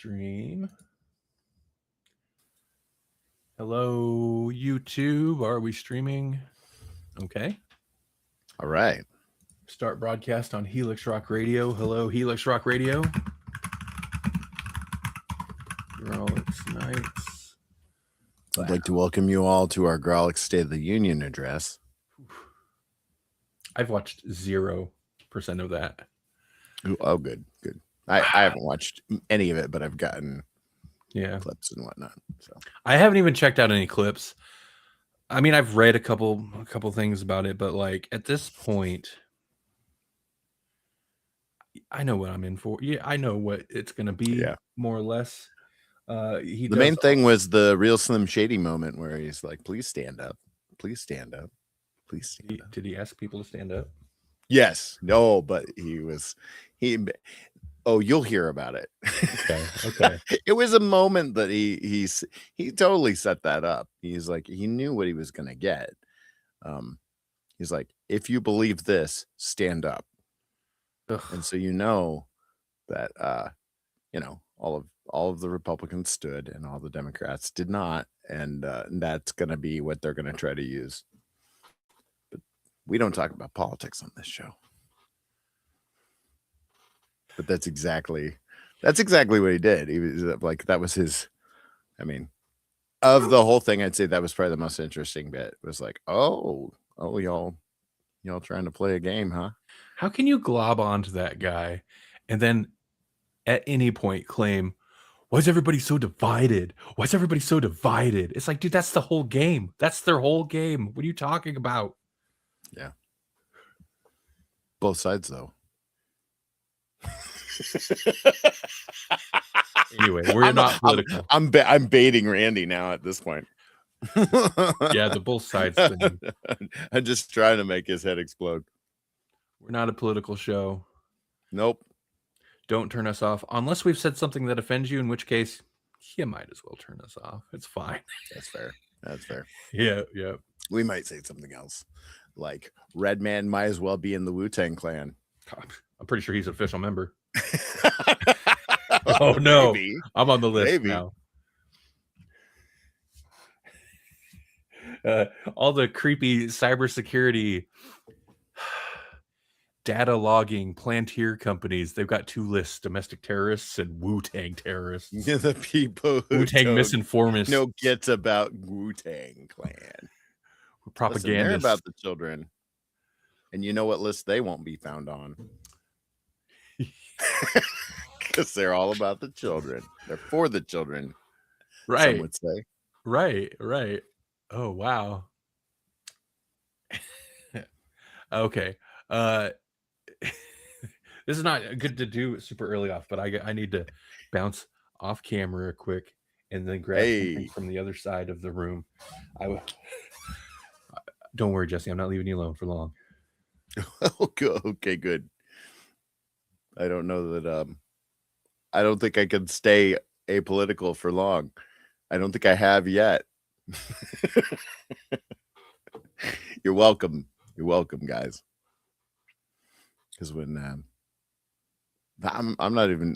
stream. Hello, YouTube. Are we streaming? Okay. All right. Start broadcast on Helix Rock Radio. Hello, Helix Rock Radio. Grawlix Nights. I'd like to welcome you all to our Grawlix State of the Union address. I've watched 0% of that. Oh, good. I haven't watched any of it, but I've gotten clips and whatnot. So I haven't even checked out any clips. I mean, I've read a couple things about it, but like at this point, I know what I'm in for. Yeah, I know what it's going to be, more or less. The main thing was the real Slim Shady moment where he's like, "Please stand up, please stand up, please stand up." Did he ask people to stand up? Yes, no, but he. Oh, you'll hear about it. Okay. It was a moment that he totally set that up. He's like, he knew what he was gonna get. He's like, if you believe this, stand up. Ugh. And so you know that all of the Republicans stood and all the Democrats did not, and that's gonna be what they're gonna try to use. But we don't talk about politics on this show. But that's exactly what he did. He was like, that was his. I mean, of the whole thing, I'd say that was probably the most interesting bit. It was like, oh, y'all trying to play a game, huh? How can you glob onto that guy and then at any point claim, why is everybody so divided? Why is everybody so divided? It's like, dude, that's the whole game. That's their whole game. What are you talking about? Yeah. Both sides, though. Anyway, we're not political. I'm baiting Randy now at this point. Yeah, the both sides thing. I'm just trying to make his head explode. We're not a political show. Nope. Don't turn us off unless we've said something that offends you, in which case you might as well turn us off. It's fine. That's fair. Yeah. We might say something else, like Redman might as well be in the Wu-Tang Clan. I'm pretty sure he's an official member. Oh no, maybe. I'm on the list now. All the creepy cybersecurity data logging Plantier companies, they've got 2 lists: domestic terrorists and Wu-Tang terrorists. Yeah, the people who Wu-Tang misinformists. No gets about Wu-Tang Clan. Propagandists. They're about the children. And you know what list they won't be found on? Because they're all about the children. They're for the children. Right. Some would say. Right. Oh, wow. Okay. This is not good to do super early off, but I need to bounce off camera quick and then grab something from the other side of the room. Don't worry, Jesse. I'm not leaving you alone for long. Okay, good. I don't know that. I don't think I can stay apolitical for long. I don't think I have yet. You're welcome. You're welcome, guys. Because when I'm not even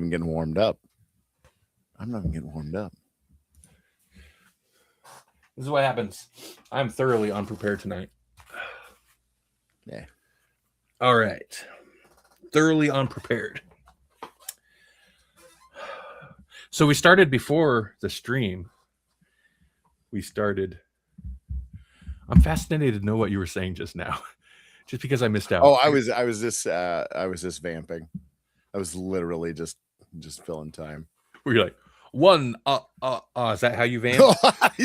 getting warmed up. I'm not even getting warmed up. This is what happens. I'm thoroughly unprepared tonight. Yeah. All right. Thoroughly unprepared. So we started before the stream. I'm fascinated to know what you were saying just now. Just because I missed out. Oh, I was just vamping. I was literally just filling time. Were you like, one, is that how you vamp?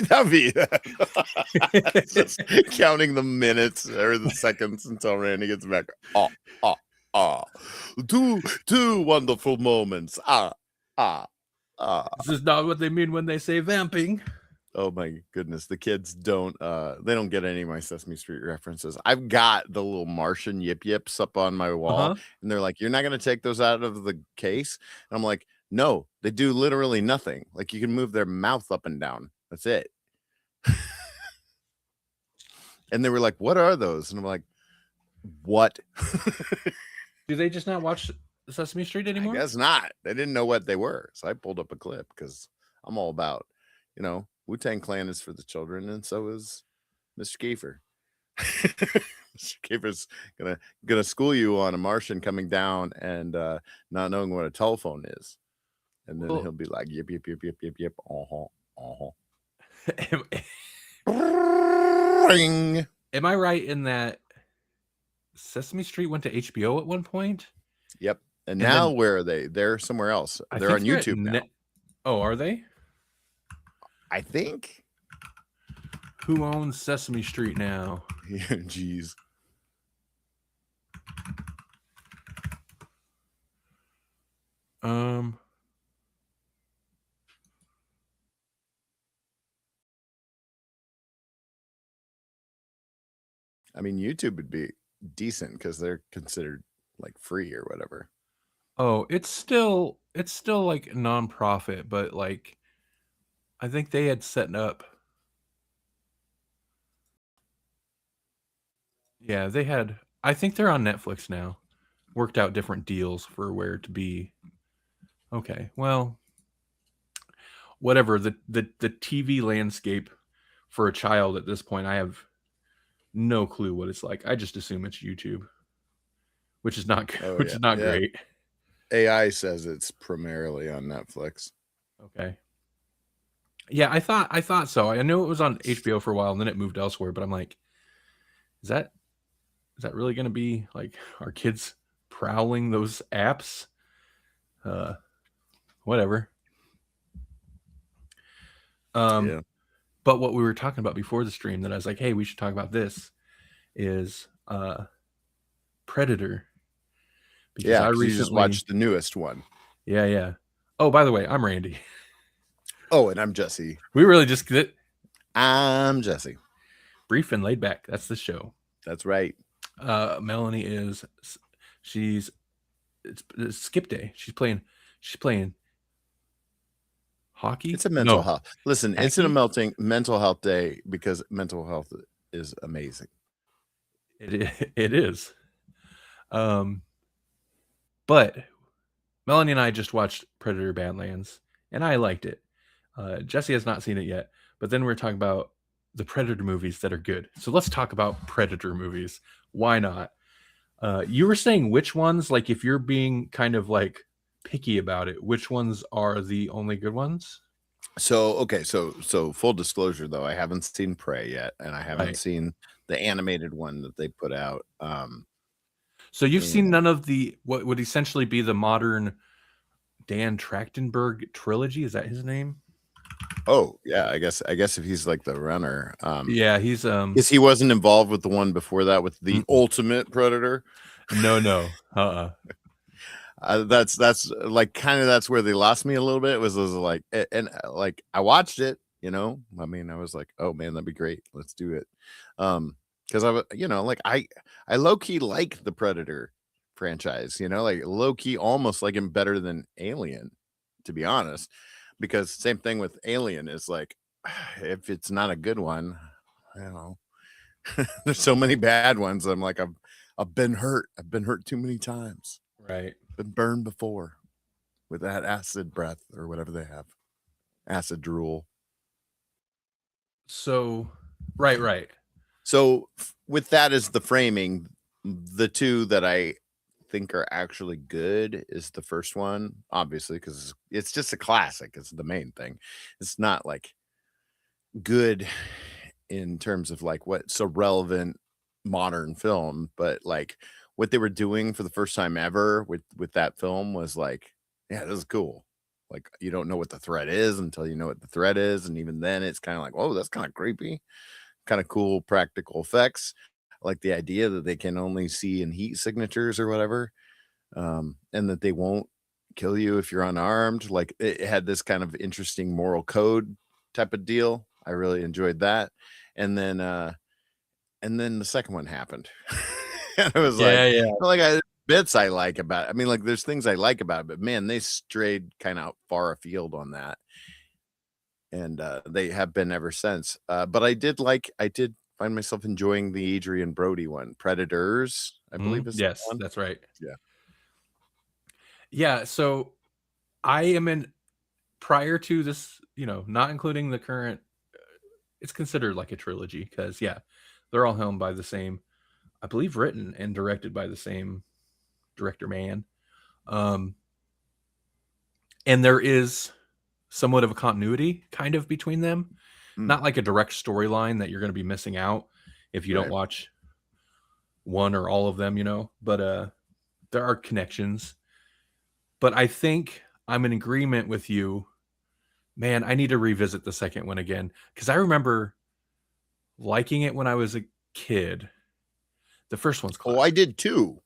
That'd be just counting the minutes or the seconds until Randy gets back. Two wonderful moments. This is not what they mean when they say vamping. Oh my goodness, the kids don't get any of my Sesame Street references. I've got the little Martian yips up on my wall, and they're like, "You're not going to take those out of the case?" And I'm like, "No, they do literally nothing. Like, you can move their mouth up and down. That's it." And they were like, "What are those?" And I'm like, "What?" Do they just not watch Sesame Street I anymore? guess not. They didn't know what they were. So I pulled up a clip because I'm all about, Wu-Tang Clan is for the children, and so is Mr. Kiefer. Mr. Kiefer's gonna school you on a Martian coming down and not knowing what a telephone is. And then he'll Well, be like, yip, yip, yip, yip, yip, yip, am, ring. am I right in that Sesame Street went to HBO at one point? Yep. And And now then where are they? They're somewhere else. I They're think on they're at YouTube now. Oh, are they? I think. Who owns Sesame Street now? Jeez. I mean, YouTube would be decent because they're considered like free or whatever. Oh, it's still like nonprofit, but like I think they had set up. Yeah, they had. I think they're on Netflix now. Worked out different deals for where to be. Okay, well, whatever. The TV landscape for a child at this point, I have no clue what it's like. I just assume it's YouTube, which is not Oh which yeah, is not yeah. great. AI says it's primarily on Netflix. Okay. Yeah, I thought so. I knew it was on HBO for a while, and then it moved elsewhere. But I'm like, is that really going to be like our kids prowling those apps? Whatever. Yeah. But what we were talking about before the stream, that I was like, hey, we should talk about this, is Predator. Because Yeah, I because you just recently, watched the newest one. yeah. Oh, by the way, I'm Randy. Oh, and I'm Jesse. We really just get I'm Jesse. brief and laid back. That's the show. That's right. Melanie is it's skip day. She's playing hockey. It's a mental No, health. Listen, it's Hacky? a mental health day because mental health is amazing. It is. But Melanie and I just watched Predator Badlands, and I liked it. Jesse has not seen it yet, but then we're talking about the Predator movies that are good. So let's talk about Predator movies. Why not? You were saying which ones, like if you're being kind of like picky about it, which ones are the only good ones? So okay, so full disclosure though, I haven't seen Prey yet, and I haven't Right. seen the animated one that they put out. So you've seen And none of the what would essentially be the modern Dan Trachtenberg trilogy. Is that his name? oh yeah, I guess if he's like the runner, Yeah, he's because he wasn't involved with the one before that with the Ultimate Predator. no. That's like kind of that's where they lost me a little bit. Was like and like I watched it, I mean, I was like, oh man, that'd be great. Let's do it. Because I was, like I low key like the Predator franchise, like low key almost like him better than Alien, to be honest. Because same thing with Alien is like, if it's not a good one, I don't know. There's so many bad ones. I'm like, I've been hurt. I've been hurt too many times. Right. Been burned before with that acid breath or whatever they have. Acid drool. So, right. So with that as the framing, the two that I think are actually good is the first one, obviously, because it's just a classic. It's the main thing. It's not like good in terms of like what's a relevant modern film, but like what they were doing for the first time ever with that film was like, yeah, this is cool. Like you don't know what the threat is until you know what the threat is, and even then it's kind of like, oh, that's kind of creepy, kind of cool practical effects. Like the idea that they can only see in heat signatures or whatever, and that they won't kill you if you're unarmed. Like it had this kind of interesting moral code type of deal. I really enjoyed that. And then the second one happened. And it was Yeah, like, yeah. bits I like about it. I mean, like there's things I like about it, but man, they strayed kind of far afield on that. And they have been ever since. But I did find myself enjoying the Adrian Brody one, Predators, I believe is the Yes, one. that's right. Yeah. Yeah, so I am in prior to this, not including the current, it's considered like a trilogy because yeah, they're all helmed by the same, I believe, written and directed by the same director man. Um, and there is somewhat of a continuity kind of between them, Mm, not like a direct storyline that you're going to be missing out if you don't right. watch one or all of them, but there are connections. But I think I'm in agreement with you. Man, I need to revisit the second one again because I remember liking it when I was a kid. The first one's Oh, I classic. did too.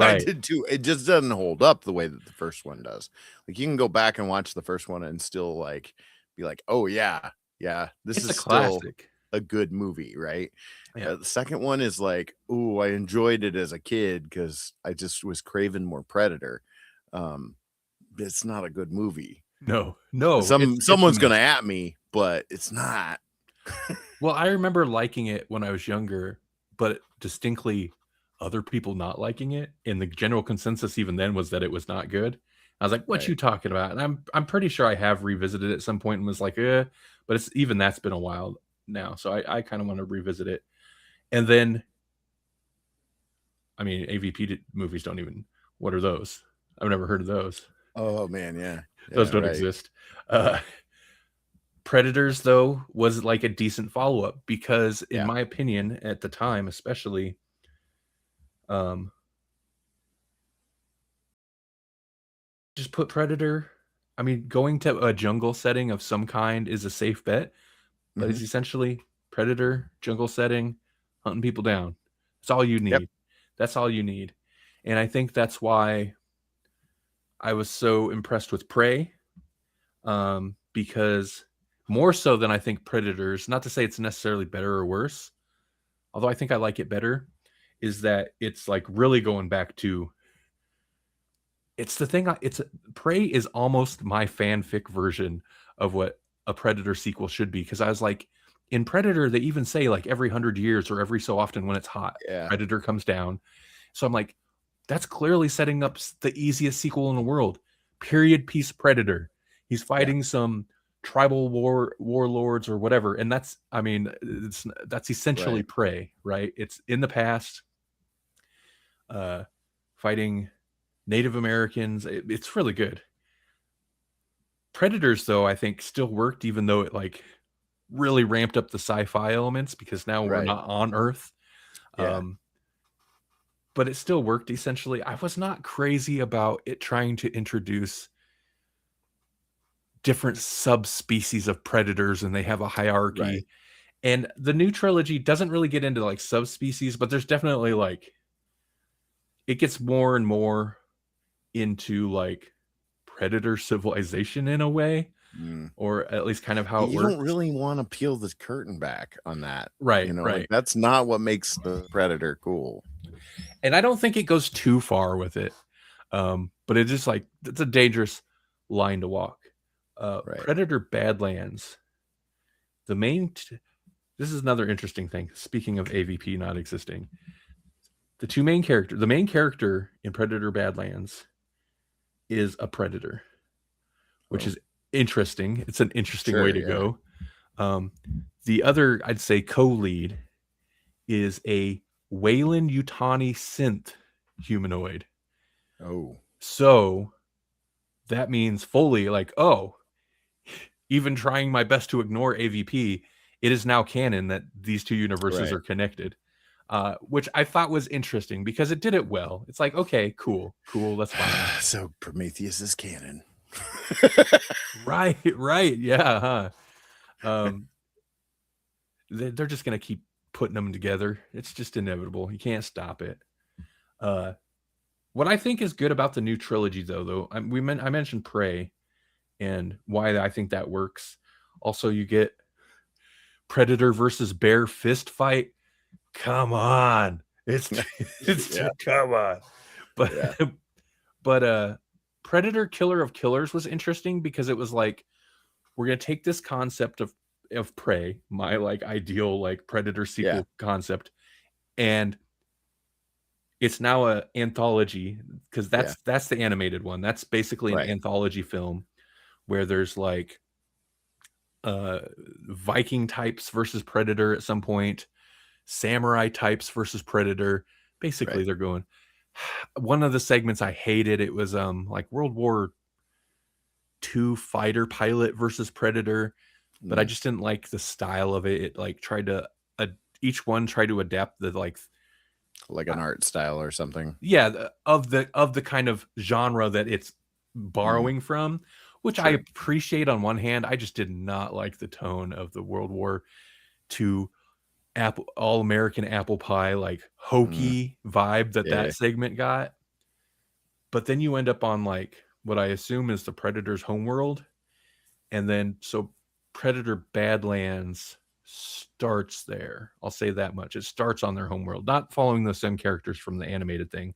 I Right. did too. It just doesn't hold up the way that the first one does. Like you can go back and watch the first one and still like be like, "Oh yeah, yeah, this It's is a still classic. a good movie," right? Yeah. The second one is like, "Ooh, I enjoyed it as a kid because I just was craving more Predator." Um, it's not a good movie. No, no, it's a Someone's gonna mess. at me, but it's not. Well, I remember liking it when I was younger, but distinctly other people not liking it, and the general consensus even then was that it was not good. I was like, "What Right. you talking about?" And I'm pretty sure I have revisited it at some point and was like, "Eh," but it's even that's been a while now, so I kinda wanna revisit it. And then, I mean, AVP movies don't even, what are those? I've never heard of those. Oh man, yeah. Those Yeah, don't right. exist. Uh, Predators, though, was like a decent follow-up because in Yeah. my opinion, at the time, especially, um, just put Predator, I mean, going to a jungle setting of some kind is a safe bet, but Mhm. it's essentially Predator, jungle setting, hunting people down. That's all you Yep. need. That's all you need. And I think that's why I was so impressed with Prey, because more so than I think Predators, not to say it's necessarily better or worse, although I think I like it better, is that it's like really going back to, it's the thing. It's Prey is almost my fanfic version of what a Predator sequel should be. Because I was like, in Predator, they even say like every 100 years or every so often when it's hot, Yeah. Predator comes down. So I'm like, that's clearly setting up the easiest sequel in the world. Period piece Predator. He's Yeah. fighting some tribal warlords or whatever, and that's, I mean, that's essentially Right. Prey, right? It's in the past, uh, fighting Native Americans. It's really good. Predators, though, I think still worked, even though it like really ramped up the sci-fi elements because now we're Right. not on Earth. Yeah. Um, but it still worked essentially. I was not crazy about it trying to introduce different subspecies of predators and they have a Right. hierarchy. And the new trilogy doesn't really get into like subspecies, but there's definitely like, it gets more and more into like predator civilization in a way, Mm. or at least kind of how it You don't works. really wanna peel the curtain back on that, Right, like, right. that's not what makes the Predator cool. And I don't think it goes too far with it. But it's just like, it's a dangerous line to walk. Right. Predator Badlands. The main this is another interesting thing. Speaking of AVP not existing, the main character in Predator Badlands is a predator, which Oh, is interesting. It's an interesting way sure, to yeah. go. Um, the other, I'd say, co-lead is a Wayland Yutani synth humanoid. Oh, So that means fully like, oh, even trying my best to ignore AVP, it is now canon that these two universes right. are connected, which I thought was interesting because it did it well. It's like, okay, cool, cool, that's fine. So Prometheus is canon. Right, right, yeah, huh? Um, they're just gonna keep putting them together. It's just inevitable. You can't stop it. Uh, what I think is good about the new trilogy, though, I mentioned Prey and why I think that works. Also, you get Predator versus Bear fist fight. Come on. It's Yeah, come on. But yeah, but Predator Killer of Killers was interesting because it was like, we're gonna take this concept of Prey, my like ideal like Predator yeah, sequel concept, and it's now a anthology because Yeah. that's the animated one. That's basically an Right. anthology film where there's like uh Viking types versus Predator at some point, samurai types versus Predator. Right. Basically, they're going. One of the segments I hated. It was like World War II fighter pilot versus Predator, but I Mm. just didn't like the style of it. It like tried to each one tried to adapt the like Like an art style or something. yeah of the kind of genre that it's Mm. borrowing from, which I Sure. appreciate on one hand. I just did not like the tone of the World War II apple all American apple pie like Mm. hokey vibe that Yeah. that segment got. But then you end up on like what I assume is the Predator's homeworld, and then so Predator Badlands starts there. I'll say that much. It starts on their homeworld, not following the same characters from the animated thing,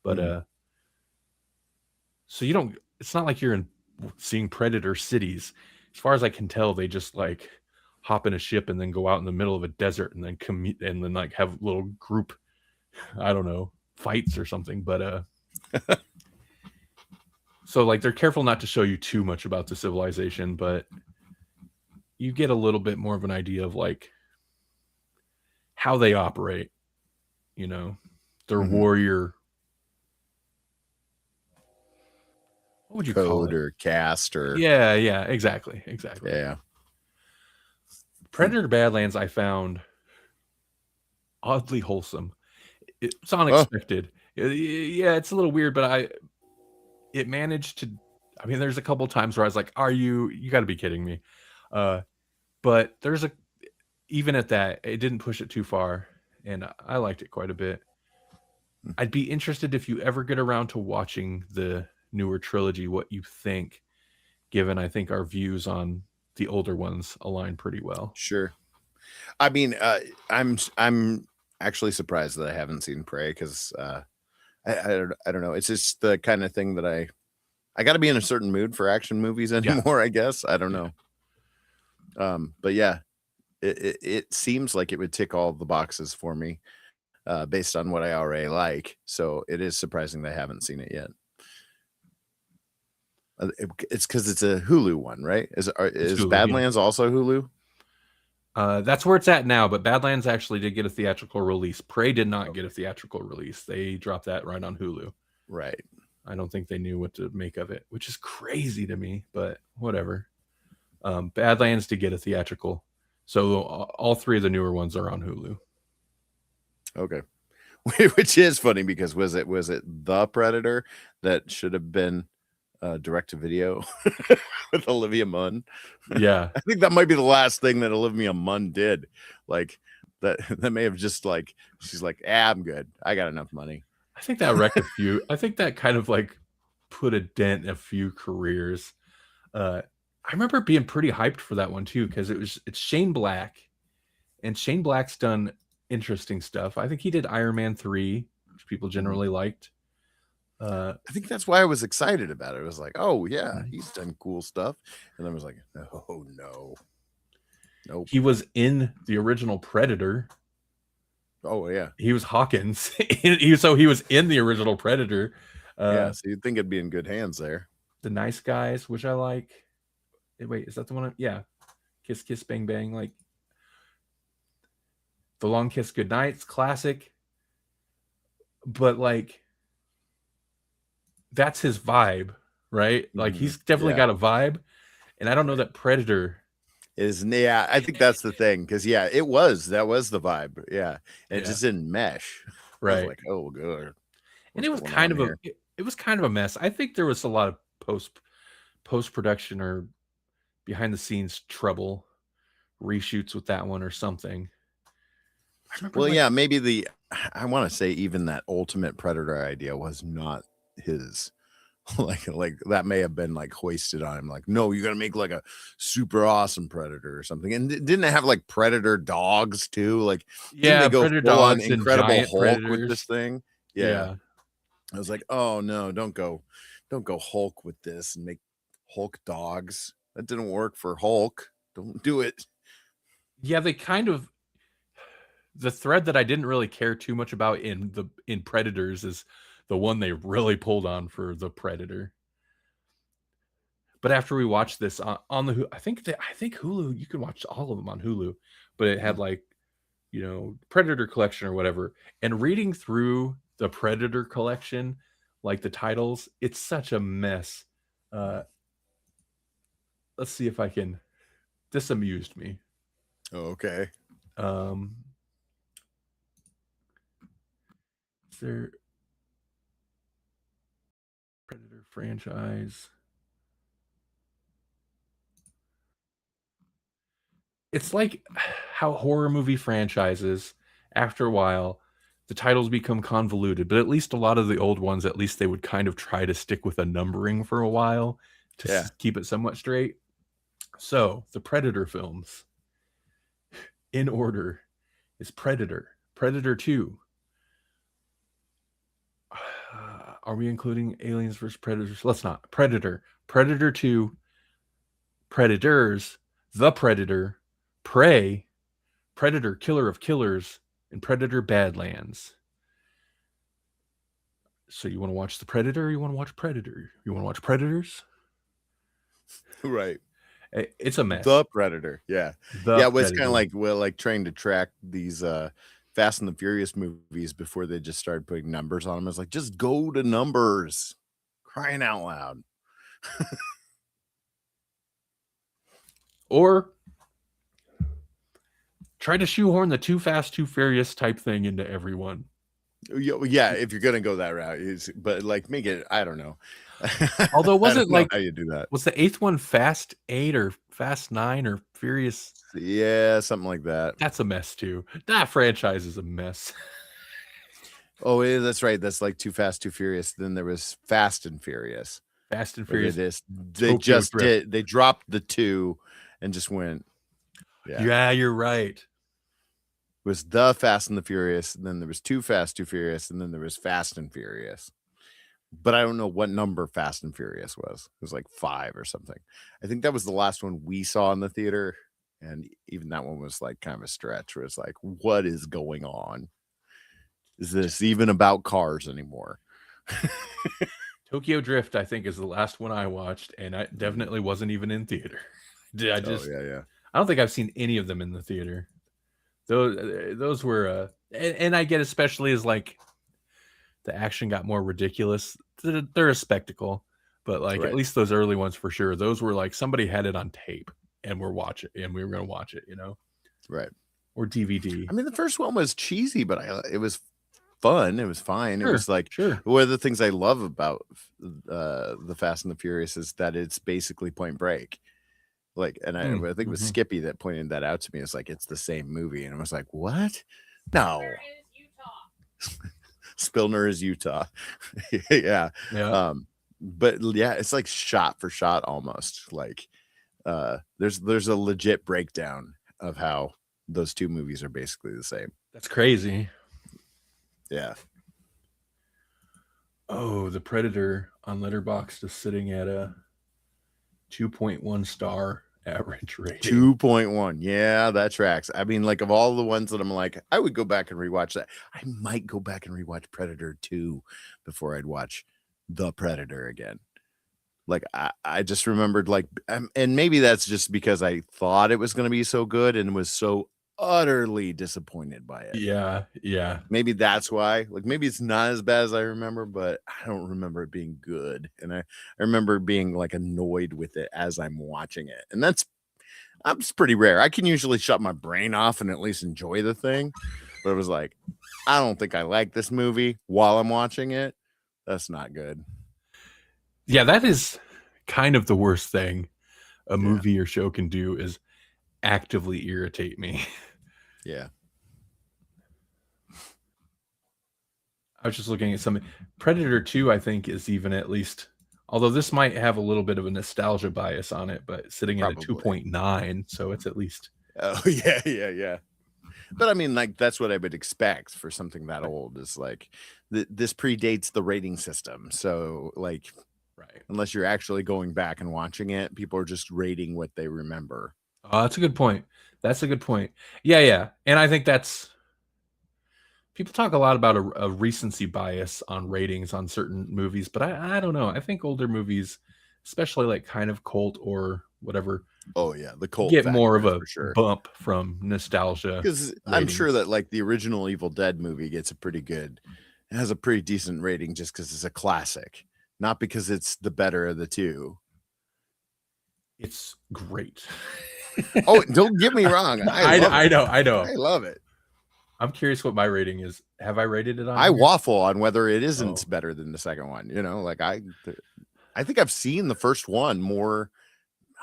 but Mm. so you don't. It's not like you're in seeing Predator cities. As far as I can tell, they just like hop in a ship and then go out in the middle of a desert and then commute and then like have little group. I don't know, fights or something. But so like they're careful not to show you too much about the civilization, but you get a little bit more of an idea of like how they operate. You know, their Hmm. warrior. What would you call Code it? or cast or Yeah, yeah, exactly, exactly. yeah. Predator Badlands, I found oddly wholesome. It's Oh, unexpected. Yeah, it's a little weird, but it managed to. I mean, there's a couple times where I was like, "Are you? You got to be kidding me!" Uh, but there's a even at that, it didn't push it too far, and I liked it quite a bit. I'd be interested if you ever get around to watching the newer trilogy, what you think, given I think our views on the older ones align pretty well. sure. I mean, I'm actually surprised that I haven't seen Prey because I don't know. It's just the kind of thing that I got to be in a certain mood for action movies Yeah, anymore. I guess I don't yeah. know. But yeah, it seems like it would tick all the boxes for me based on what I already like. So it is surprising that I haven't seen it yet. It's because it's a Hulu one, right? It's Is Hulu, yeah. Badlands also Hulu? That's where it's at now, but Badlands actually did get a theatrical release. Prey did not get a Okay. theatrical release. They dropped that right on Hulu. Right. I don't think they knew what to make of it, which is crazy to me, but whatever. Badlands did get a theatrical. So all three of the newer ones are on Hulu. Okay. Which is funny because was it The Predator that should have been direct to video with Olivia Munn? Yeah. I think that might be the last thing that Olivia Munn did. Like that may have just like she's like, I'm good. I got enough money. I think that wrecked a few. I think that kind of like put a dent in a few careers. I remember being pretty hyped for that one too because it's Shane Black, and Shane Black's done interesting stuff. I think he did Iron Man 3, which people Mhm. generally liked. Uh, I think that's why I was excited about it. It was like, oh yeah, mm, he's done cool stuff. And then I was like, oh no, nope. he was in the original Predator. Oh yeah. He was Hawkins. He was in the original Predator. Yeah. Uh, So you'd think it'd be in good hands there. the Nice Guys, which I like. Wait, is that the one? Yeah, Kiss Kiss Bang Bang, like the Long Kiss Goodnight's classic. But like that's his vibe, right? Like Mhm. he's definitely Yeah. got a vibe, and I don't know Right. that Predator. Yeah, I think that's the thing because yeah, that was the vibe. Yeah. And it Yeah, just didn't mesh. I was right. like, oh good. And What's it was going kind on of a here? it was kind of a mess. I think there was a lot of post production or behind the scenes trouble, reshoots with that one or something. I remember Well, like yeah, maybe I want to say even that ultimate predator idea was not his. Like that may have been like hoisted on him. Like, no, you got to make like a super awesome predator or something. And didn't it have like predator dogs too? Like, didn't yeah, they go predator full on dogs and Incredible giant Hulk with this predators. thing? Yeah, Yeah. I was like, oh no, don't go Hulk with this and make Hulk dogs. That didn't work for Hulk. Don't do it. Yeah, they kind of the thread that I didn't really care too much about in Predators is the one they really pulled on for the Predator. But after we watched this on the I think Hulu, you can watch all of them on Hulu, but it had like, you know, Predator collection or whatever. And reading through the Predator collection, like the titles, it's such a mess. Let's see if I can. This amused me. Oh, okay. Is there Predator franchise? It's like how horror movie franchises, after a while, the titles become convoluted, but at least a lot of the old ones, at least they would kind of try to stick with a numbering for a while to keep it somewhat straight. So the Predator films, in order, is Predator, Predator 2. Are we including Aliens vs. Predators? Let's not. Predator, Predator 2, Predators, The Predator, Prey, Predator, Killer of Killers, and Predator Badlands. So you want to watch The Predator or you want to watch Predator? You want to watch Predators? Right. It's a mess. The Predator. Yeah. Yeah, well, it's kind of like, well, like trying to track these Fast and the Furious movies before they just started putting numbers on them. It's like, just go to numbers. Crying out loud. Or try to shoehorn the Too Fast, Too Furious type thing into everyone. Yeah, if you're gonna go that route, but like make it, I don't know. Although wasn't like how you do that. Was the 8th one Fast 8 or Fast 9 or Furious? Yeah, something like that. That's a mess too. That franchise is a mess. Oh, yeah, that's right. That's like Too Fast, Too Furious. Then there was Fast and Furious. Fast and Furious. They dropped the 2 and just went. Yeah, you're right. It was the Fast and the Furious, and then there was Too Fast, Too Furious, and then there was Fast and Furious. But I don't know what number Fast and Furious was. It was like 5 or something. I think that was the last one we saw in the theater. And even that one was like kind of a stretch where it's like, what is going on? Is this even about cars anymore? Tokyo Drift, I think, is the last one I watched, and I definitely wasn't even in theater. I don't think I've seen any of them in the theater. Those were, and I get, especially as like the action got more ridiculous. They're a spectacle, but like at least those early ones for sure. Those were like somebody had it on tape and we were going to watch it, you know, right? Or DVD. I mean, the first one was cheesy, but it was fun. It was fine. Sure, it was like sure. One of the things I love about the Fast and the Furious is that it's basically Point Break. Like, and I think it was Skippy that pointed that out to me. It's like, it's the same movie. And I was like, what? No. Spilner is Utah. Yeah. But yeah, it's like shot for shot almost. Like there's a legit breakdown of how those two movies are basically the same. That's crazy. Yeah. Oh, the Predator on Letterboxd is sitting at a 2.1 star average rating. 2.1. Yeah, that tracks. I mean, like, of all the ones that I'm like, I would go back and rewatch that. I might go back and rewatch Predator 2 before I'd watch The Predator again. Like, I just remembered, like, and maybe that's just because I thought it was going to be so good and was so utterly disappointed by it. Yeah. Maybe that's why. Like, maybe it's not as bad as I remember, but I don't remember it being good. And I remember being like annoyed with it as I'm watching it. And that's pretty rare. I can usually shut my brain off and at least enjoy the thing. But it was like, I don't think I like this movie while I'm watching it. That's not good. Yeah, that is kind of the worst thing a movie or show can do, is actively irritate me. Yeah. I was just looking at something. Predator 2, I think, is even at least, although this might have a little bit of a nostalgia bias on it, but sitting at a 2.9, so it's at least. Oh, yeah. But I mean, like, that's what I would expect for something that old, is like, this predates the rating system. So, like, unless you're actually going back and watching it, people are just rating what they remember. That's a good point. Yeah. And I think that's people talk a lot about a recency bias on ratings on certain movies, but I don't know. I think older movies, especially like kind of cult or whatever, Oh yeah, the cult get more of factor a for sure. bump from nostalgia Because I'm sure ratings. that like the original Evil Dead movie gets a pretty good, it has a pretty decent rating just because it's a classic, not because it's the better of the two. It's great. Oh, don't get me wrong, I I love it. I know, I know. I love it. I'm curious what my rating is. Have I rated it on I here? waffle on whether it Oh, isn't better than the second one. You know, like I think I've seen the first one more.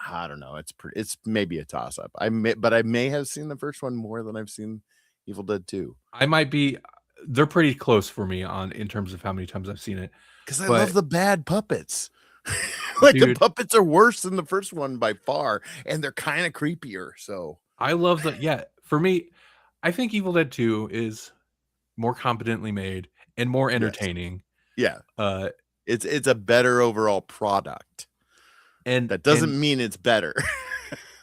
I don't know. It's maybe a toss up. But I may have seen the first one more than I've seen Evil Dead 2. I might be. They're pretty close for me on in terms of how many times I've seen it. Because I love But the bad puppets. Like the dude, puppets are worse than the first one by far, and they're kind of creepier. So I love the for me, I think Evil Dead 2 is more competently made and more yes, entertaining. yeah, Uh it's a better overall product. That and doesn't mean it's better.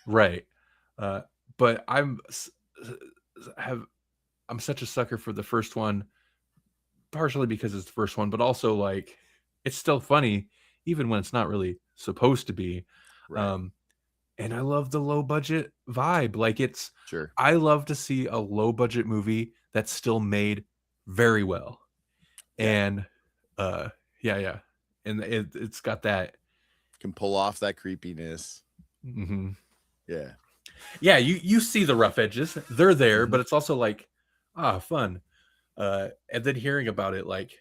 right. But have I'm such a sucker for the first one, partially because it's the first one, but also like it's still funny even when it's not really supposed to be. Right. Um and I love the low budget vibe. Like Sure. I love to see a low budget movie that's still made very well. Yeah. And uh yeah, yeah. And it's got that. Can pull off that creepiness. Mhm. Yeah. Yeah, you see the rough edges. They're there, Mhm. but it's also like, fun. And then hearing about it, like,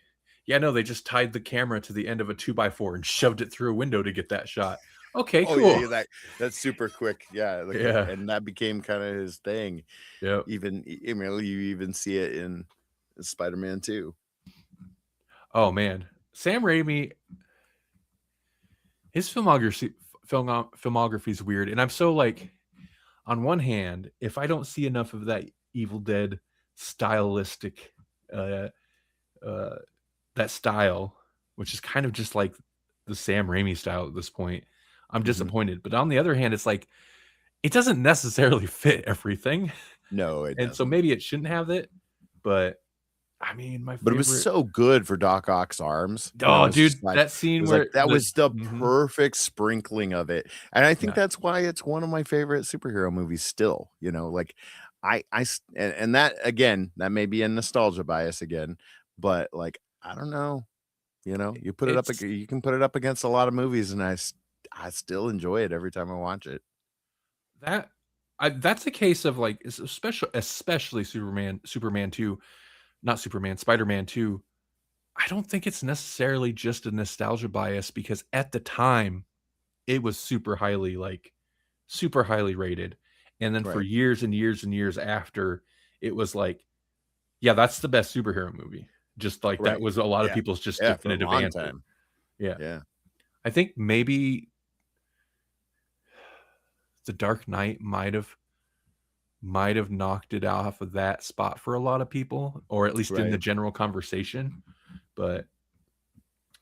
yeah, no, they just tied the camera to the end of a 2x4 and shoved it through a window to get that shot. Okay, Oh yeah, cool. yeah, that's super quick. Yeah, like, Yeah. and that became kind of his thing. Yep. Even I mean, you even see it in Spider-Man 2. Oh man, Sam Raimi, his filmography is weird, and I'm so like, on one hand, if I don't see enough of that Evil Dead stylistic, uh, uh, that style, which is kind of just like the Sam Raimi style at this point, I'm Mhm. disappointed. But on the other hand, it's like it doesn't necessarily fit everything, No, it and so doesn't. maybe it shouldn't have it. But I mean, my But it was favorite. so good for Doc Ock's arms. You know, Oh, it's just dude, like that it scene was like where that the was the mhm, perfect sprinkling of it. And I think yeah, that's why it's one of my favorite superhero movies still, you know, like and that again, that may be a nostalgia bias again, but like I don't know, you know, it's you can put it up against a lot of movies and I still enjoy it every time I watch it. that that's a case of like especially Superman 2, not Superman, Spider-Man 2. I don't think it's necessarily just a nostalgia bias because at the time it was super highly rated. And then for Right. years and years and years after, it was like, yeah, that's the best superhero movie. Just like that Right. was a lot of Yeah. people's just Yeah, for a definitive long answer. time. Yeah. Yeah. I think maybe The Dark Knight might have knocked it off of that spot for a lot of people, or at least in the Right. general conversation. But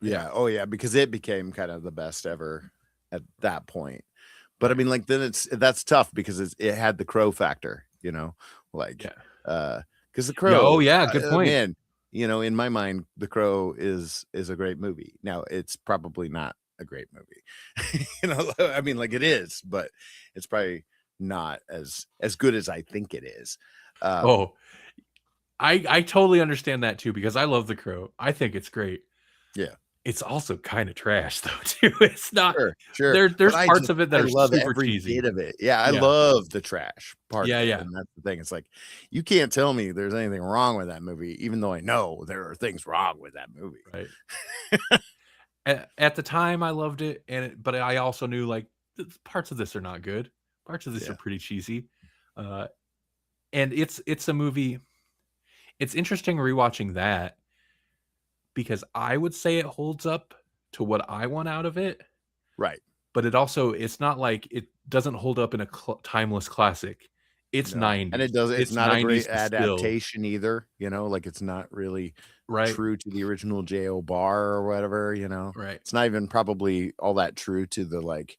yeah, Yeah. Oh, yeah, because it became kind of the best ever at that point. But I right. mean, like, then that's tough because it had the Crow factor, you know, like, Yeah. because the Yeah. Oh Crow, yeah, good point. man, you know, in my mind, the Crow is a great movie. Now, it's probably not a great movie, you know. I mean, like it is, but it's probably not as good as I think it is. Um, Oh, I totally understand that too because I love The Crow. I think it's great. yeah. It's also kind of trash though too. It's not Sure, sure, but there's parts of it that I are love super every cheesy. bit of it. Yeah, I Yeah. love the trash part of Yeah, it, yeah. and that's the thing. It's like, you can't tell me there's anything wrong with that movie, even though I know there are things wrong with that movie. Right. At the time I loved it but I also knew like parts of this are not good. Parts of this are Yeah, pretty cheesy. Uh and it's a movie. It's interesting rewatching that because I would say it holds up to what I want out of it, right. but it's not like it doesn't hold up in a timeless classic. It's No, and 90s. it's It's not a 90s great to still, adaptation either, you know, like, it's not really right? true to the original J.O. Barr or whatever, you know? Right. It's not even probably all that true to the, like,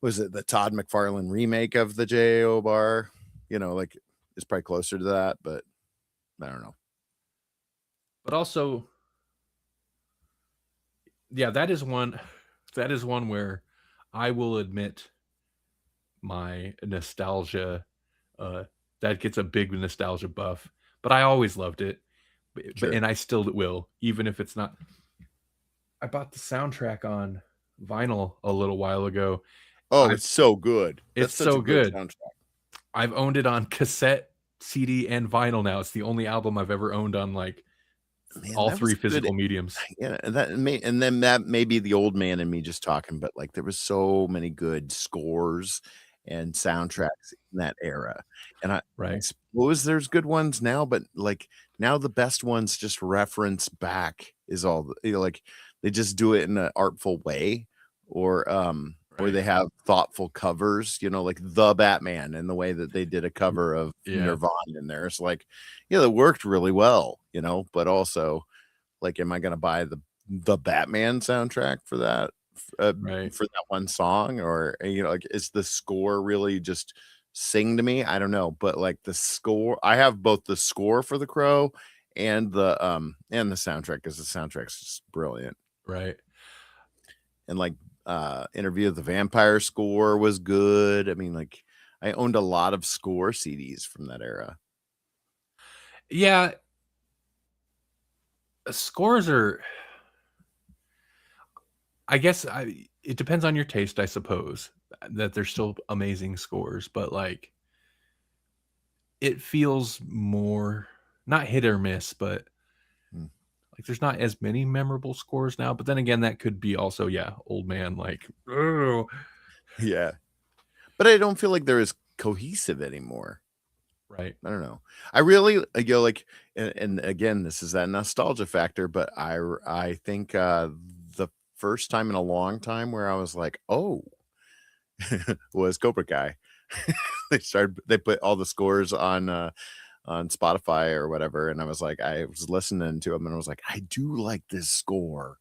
was it the Todd McFarlane remake of the J.O. Barr? You know, like, it's probably closer to that, but I don't know. But also, yeah, that is one. That is one where I will admit my nostalgia. Uh, that gets a big nostalgia buff. But I always loved it. But Sure. and I still will, even if it's not. I bought the soundtrack on vinyl a little while ago. Oh, I it's so good. It's That's such a so good good. soundtrack. I've owned it on cassette, CD, and vinyl now. It's the only album I've ever owned on like Man, all that was three good. physical mediums. Yeah, and then that may be the old man in me just talking, but, like, there was so many good scores and soundtracks in that era, and I Right. suppose there's good ones now, but, like, now the best ones just reference back is all the like, they just do it in an artful way, or Right. they have thoughtful covers, like The Batman and the way that they did a cover of Yeah. Nirvana in there. It's like, yeah, that worked really well, but also like, am I gonna buy the Batman soundtrack for that Right. for that one song? Or, like, is the score really just sing to me? I don't know, but, like, the score I have both the score for The Crow and the soundtrack, 'cause the soundtrack's just brilliant. Right. And, like, Interview with the Vampire score was good. I mean, like, I owned a lot of score CDs from that era. Yeah. Scores are. I guess it depends on your taste, I suppose. That there's still amazing scores, but like it feels more not hit or miss, but Mm. like there's not as many memorable scores now. But then again, that could be also old man like oh Yeah. But I don't feel like they're as cohesive anymore. right. I don't know. I really, like, and again, this is that nostalgia factor, but I think, the first time in a long time where I was like, "Oh," was Cobra Kai. They put all the scores on Spotify or whatever, and I was listening to them, and I was like, "I do like this score."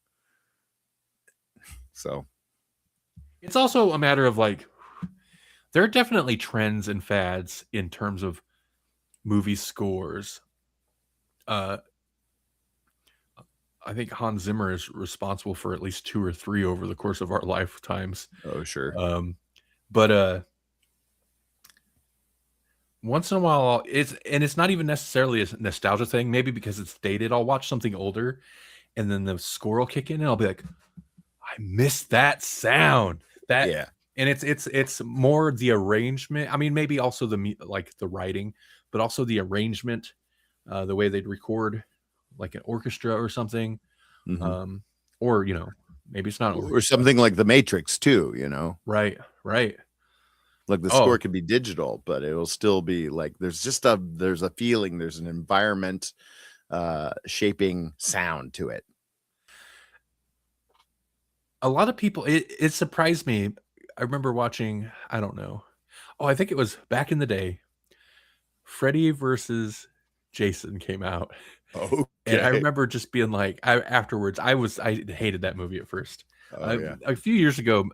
So, It's also a matter of like there are definitely trends and fads in terms of movie scores. Uh, I think Hans Zimmer is responsible for at least two or three over the course of our lifetimes. oh, sure. Um, but once in a while, it's not even necessarily a nostalgia thing. Maybe because it's dated, I'll watch something older, and then the score will kick in, and I'll be like, I miss that sound. That Yeah, and it's more the arrangement. I mean, maybe also like the writing, but also the arrangement, the way they'd record like an orchestra or something. mhm. Um, or maybe it's not an Or orchestra. something like The Matrix too. Right, right. Like, the Oh, score can be digital, but it'll still be, like, there's a feeling, there's an environment, shaping sound to it. a lot of people. It surprised me. I remember watching. I don't know. Oh, I think it was back in the day. Freddy versus Jason came out. And I Okay. remember just being like, afterwards, I hated that movie at first. Oh, yeah. A few years ago,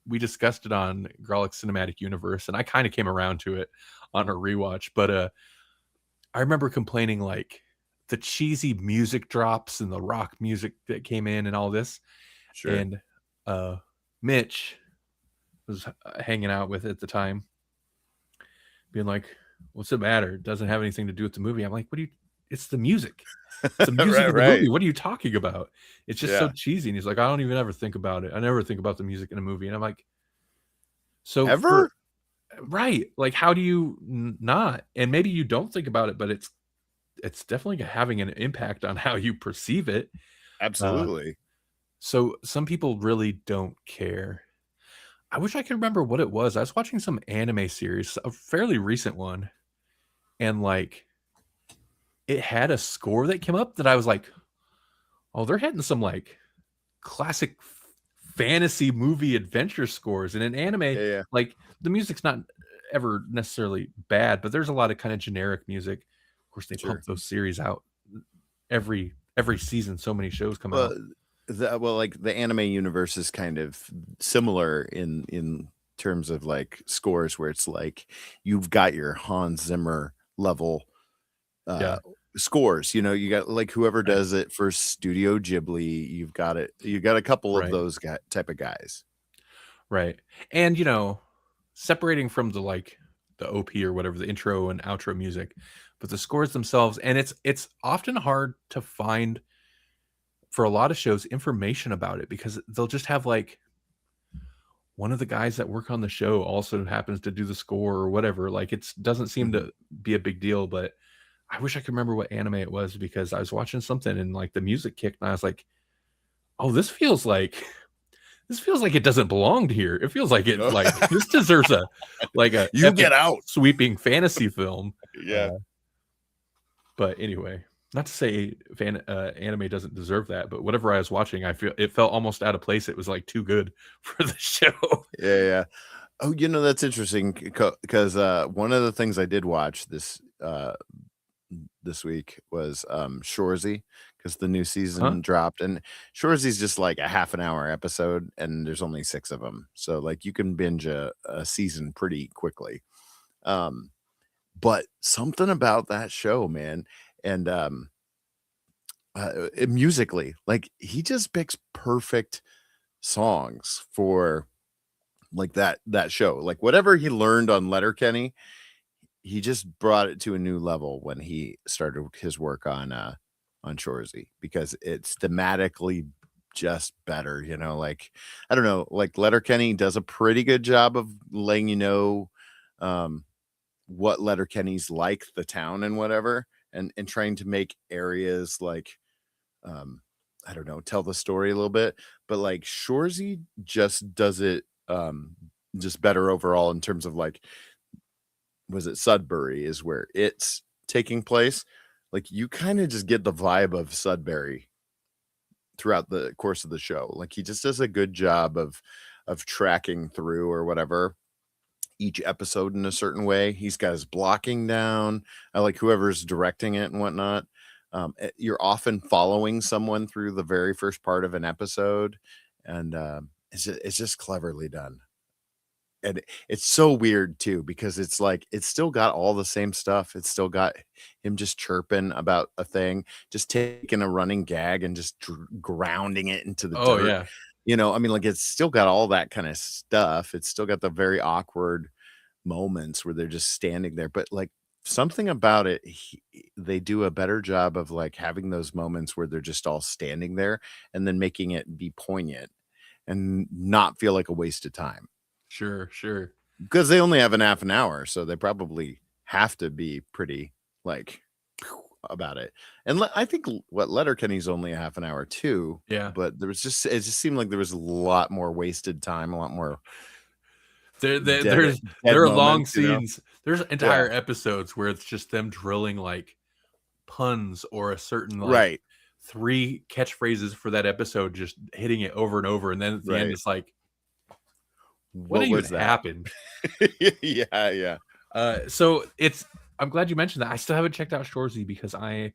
we discussed it on Grawlix Cinematic Universe, and I kind of came around to it on a rewatch. But I remember complaining like the cheesy music drops and the rock music that came in and all this. Sure. And uh, Mitch was hanging out with at the time, being like, "What's the matter? It doesn't have anything to do with the movie." I'm like, "What do you? It's the music. It's the music Right, of the movie. right. What are you talking about? It's just so Yeah. cheesy." And he's like, "I don't even ever think about it. I never think about the music in a movie." And I'm like, "So for Ever? right, like how do you not? And maybe you don't think about it, but it's definitely having an impact on how you perceive it." Uh, Absolutely. so some people really don't care. I wish I could remember what it was. I was watching some anime series, a fairly recent one, and like it had a score that came up that I was like, "Oh, they're hitting some like classic fantasy movie adventure scores." And in anime, Yeah, yeah. like the music's not ever necessarily bad, but there's a lot of kind of generic music. Of course, they pump Sure. those series out every season. So many shows come Well, out. like, the anime universe is kind of similar in terms of, like, scores where it's like you've got your Hans Zimmer level, uh, Yeah, scores, you know, you got like whoever Right. does it for Studio Ghibli, you got a couple of Right. those type of guys. Right. And, you know, separating from the, like, the OP or whatever, the intro and outro music, but the scores themselves, and it's often hard to find for a lot of shows information about it because they'll just have, like, one of the guys that work on the show also happens to do the score or whatever. Like, it doesn't seem Mhm. to be a big deal, but I wish I could remember what anime it was because I was watching something and, like, the music kicked and I was like, "Oh, this feels like it doesn't belong here. It feels like it like this deserves a like a You epic get out. sweeping fantasy film." Yeah. Uh, but anyway, not to say anime doesn't deserve that, but whatever I was watching, I feel it felt almost out of place. It was like too good for the show. Yeah, yeah. Oh, you know, that's interesting because one of the things I did watch this week was Shorzy because the new Huh? season dropped, and Shorzy's just like a half an hour episode, and there's only 6 of them. So like you can binge a season pretty quickly. Um, but something about that show, man, and musically, like he just picks perfect songs for like that show. Like whatever he learned on Letterkenny, he just brought it to a new level when he started his work on Shorzy because it's thematically just better, you know, like I don't know, like Letterkenny does a pretty good job of letting you know um what Letterkenny's like, the town and whatever, and trying to make areas like um I don't know, tell the story a little bit, but like Shorzy just does it just better overall in terms of like was it Sudbury is where it's taking place. Like you kind of just get the vibe of Sudbury throughout the course of the show. Like he just does a good job of tracking through or whatever each episode in a certain way. He's got his blocking down. I like whoever's directing it and whatnot. You're often following someone through the very first part of an episode, and it's just cleverly done. And it's so weird too because it's like it's still got all the same stuff. It's still got him just chirping about a thing, just taking a running gag and just grounding it into the Oh dirt. yeah. You know, I mean, like it's still got all that kind of stuff. It's still got the very awkward moments where they're just standing there, but like something about it, they do a better job of like having those moments where they're just all standing there and then making it be poignant and not feel like a waste of time Sure, sure. because they only have an half an hour, so they probably have to be pretty like about it. And I think what Letterkenny's only a half an hour too, Yeah. but there was just it just seemed like there was a lot more wasted time, a lot more dead There are long moments, you know? scenes. There's Yeah, entire episodes where it's just them drilling like puns or a certain like right, 3 catchphrases for that episode, just hitting it over and over, and then at the end, right. it's like, what What even was that? happened? Yeah, yeah. So it's I'm glad you mentioned that. I still haven't checked out Shorzy because I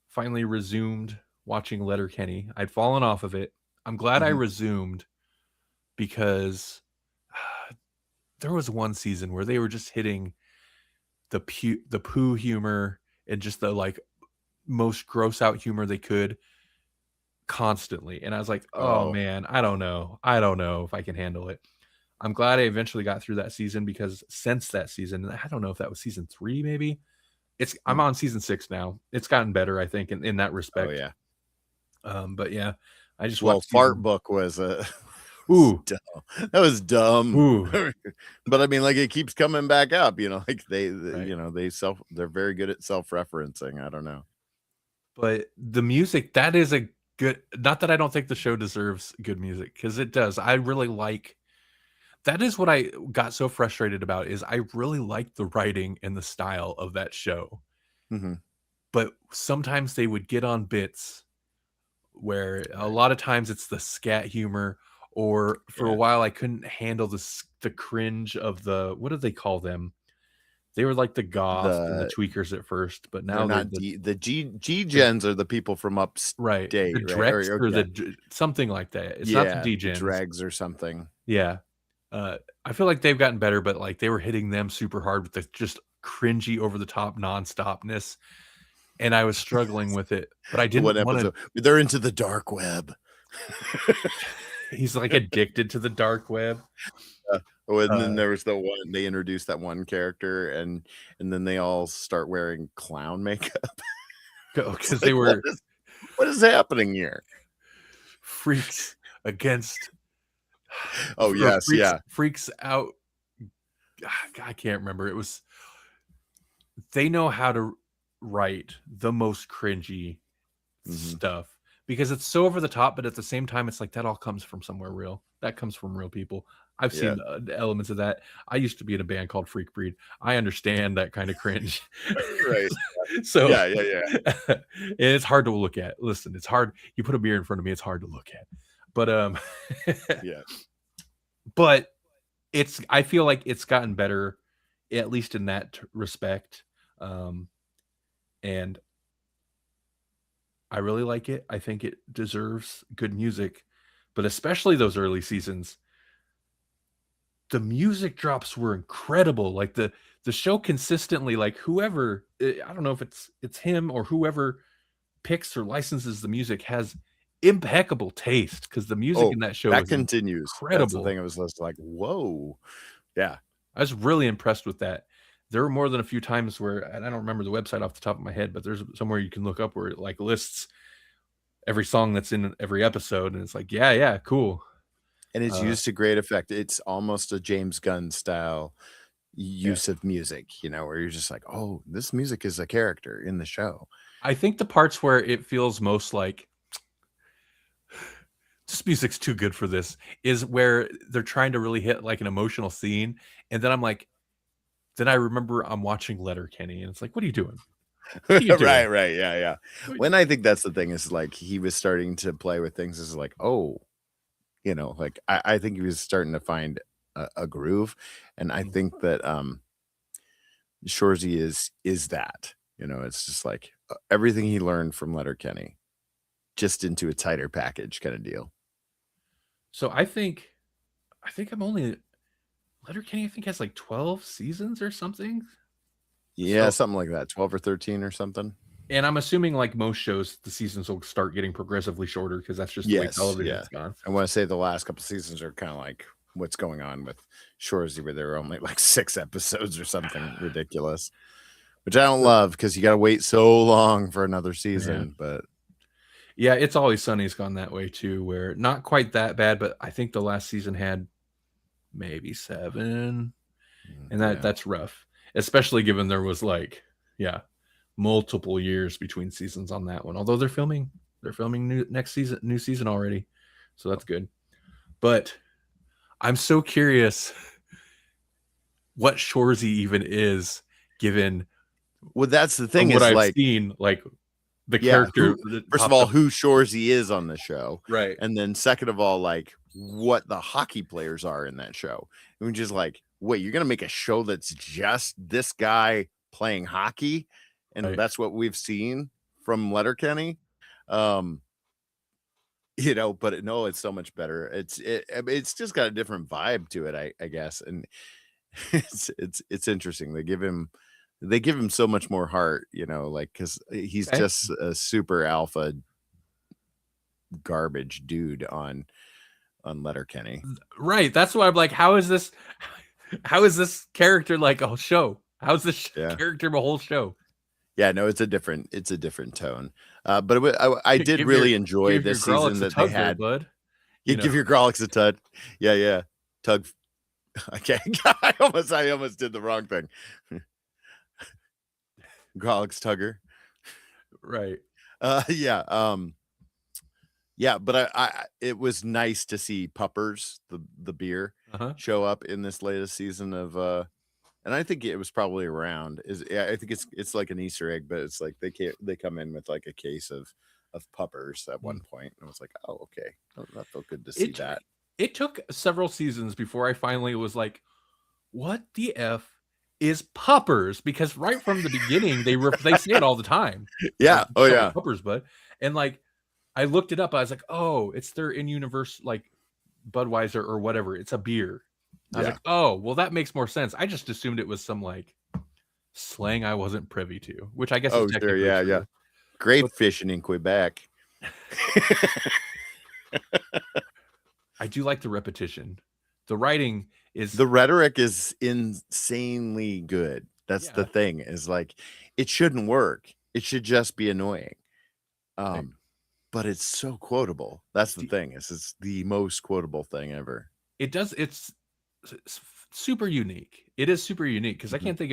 finally resumed watching Letterkenny. I'd fallen off of it. I'm glad I Mhm. resumed because there was one season where they were just hitting the poo humor and just the like most gross out humor they could constantly. And I was like, "Oh Oh, man, I don't know. I don't know if I can handle it." I'm glad I eventually got through that season because since that season, I don't know if that was season 3 maybe. I'm mm. on season 6 now. It's gotten better, I think, in that Oh, respect. yeah. But yeah, I just Well, watched Fart season. Book was, was Ooh, dumb. That was dumb. ooh, But, I mean, like, it keeps coming back up, you know, like, right. you know, they're very good at self-referencing, I don't know. But the music, that is a good, not that I don't think the show deserves good music, because it does. I really like that is what I got so frustrated about is I really like the writing and the style of that show. Mhm. But sometimes they would get on bits where a Right. lot of times it's the scat humor, or for a Yeah. while I couldn't handle the cringe of the what do they call them? They were like the goths and the The tweakers at first, but they're now they're not the the G-gens are the people from right, the upstate, right? Drex Or or yeah. something like that. It's not the Yeah, the D-gens. dregs or something. Yeah. I feel like they've gotten better, but, like, they were hitting them super hard with the just cringy over the top nonstopness, and I was struggling with it, but I The one didn't want to. episode, they're into the dark web. He's like addicted to the dark web. Oh, and then there was the one they introduced that one character, and then they all start wearing clown makeup. Because Like, they were what is happening here? freaks against. Oh yes, freaks out. I can't remember. It was. They know how to write the most cringy stuff because it's so over the top, but at the same time, it's like that all comes from somewhere real. That comes from real people. I've seen the elements of that. I used to be in a band called Freak Breed. I understand that kind of cringe. Right. So Yeah. and it's hard to look at. Listen, it's hard. You put a beer in front of me, it's hard to look at. But Yeah. But I feel like it's gotten better, at least in that respect. And I really like it. I think it deserves good music, but especially those early seasons. The music drops were incredible. Like the show consistently, like whoever, I don't know if it's him or whoever picks or licenses the music has impeccable taste because the music in that show that is continues. incredible. That's the thing. I was just like, whoa, yeah. I was really impressed with that. There were more than a few times where, and I don't remember the website off the top of my head, but there's somewhere you can look up where it like lists every song that's in every episode, and it's like, yeah, cool. And it's used to great effect. It's almost a James Gunn style use of music, you know, where you're just like, oh, this music is a character in the show. I think the parts where it feels most like this music's too good for this is where they're trying to really hit like an emotional scene, and then I'm like, then I remember I'm watching Letterkenny, and it's like, what are you doing? Right, yeah. When I think that's the thing is like he was starting to play with things is like, oh, you know, like I think he was starting to find a groove, and I think that Shorzy is that, you know, it's just like everything he learned from Letterkenny just into a tighter package kind of deal. So I think I'm only Letterkenny. I think has like 12 seasons or something. Yeah, something like that, 12 or 13 or something. And I'm assuming, like most shows, the seasons will start getting progressively shorter because that's just the way television's gone. I want to say the last couple seasons are kind of like what's going on with Shorzy, where there are only like 6 episodes or something ridiculous, which I don't love because you got to wait so long for another season. But yeah, It's Always Sunny's gone that way too, where not quite that bad, but I think the last season had maybe 7, and that's rough, especially given there was like multiple years between seasons on that one. Although they're filming new season already, so that's good. But I'm so curious what Shorzy even is, given that's the thing what is I've like seen, like the character. First of all, who Shorzy is on the show, right? And then second of all, like what the hockey players are in that show. And we're just like, wait, you're gonna make a show that's just this guy playing hockey? And that's what we've seen from Letterkenny. You know, but no, it's so much better. It's just got a different vibe to it, I guess. And it's interesting. They give him so much more heart, you know, like because he's just a super alpha garbage dude on Letterkenny. Right. That's why I'm like, how is this character like a show? How's this character a whole show? Yeah, no, it's a different tone. But I did really enjoy this season that they had. Bud. You give your Grawlix a tug. Yeah. Tug. Okay. I almost did the wrong thing. Grawlix tugger. Right. Yeah, but it was nice to see Puppers, the beer, show up in this latest season of and I think it was probably around I think it's like an Easter egg, but it's like they come in with like a case of Puppers at one point, and I was like, oh, okay, that felt good to see that. It took several seasons before I finally was like, what the F is Puppers? Because right from the beginning they say it all the time. Yeah. Oh yeah. Puppers, bud. And like I looked it up. I was like, oh, it's their in-universe like Budweiser or whatever. It's a beer. I was like, oh, well, that makes more sense. I just assumed it was some like slang I wasn't privy to, which I guess is Oh, sure, technically yeah, yeah. true. Great But fishing in Quebec. I do like the repetition. The writing is The rhetoric is insanely good. That's the yeah, thing, is like, it shouldn't work. It should just be annoying. I Um, but it's so quotable. That's the the thing, is it's the most quotable thing ever. it does it's super unique. It is super unique because Mhm. I can't think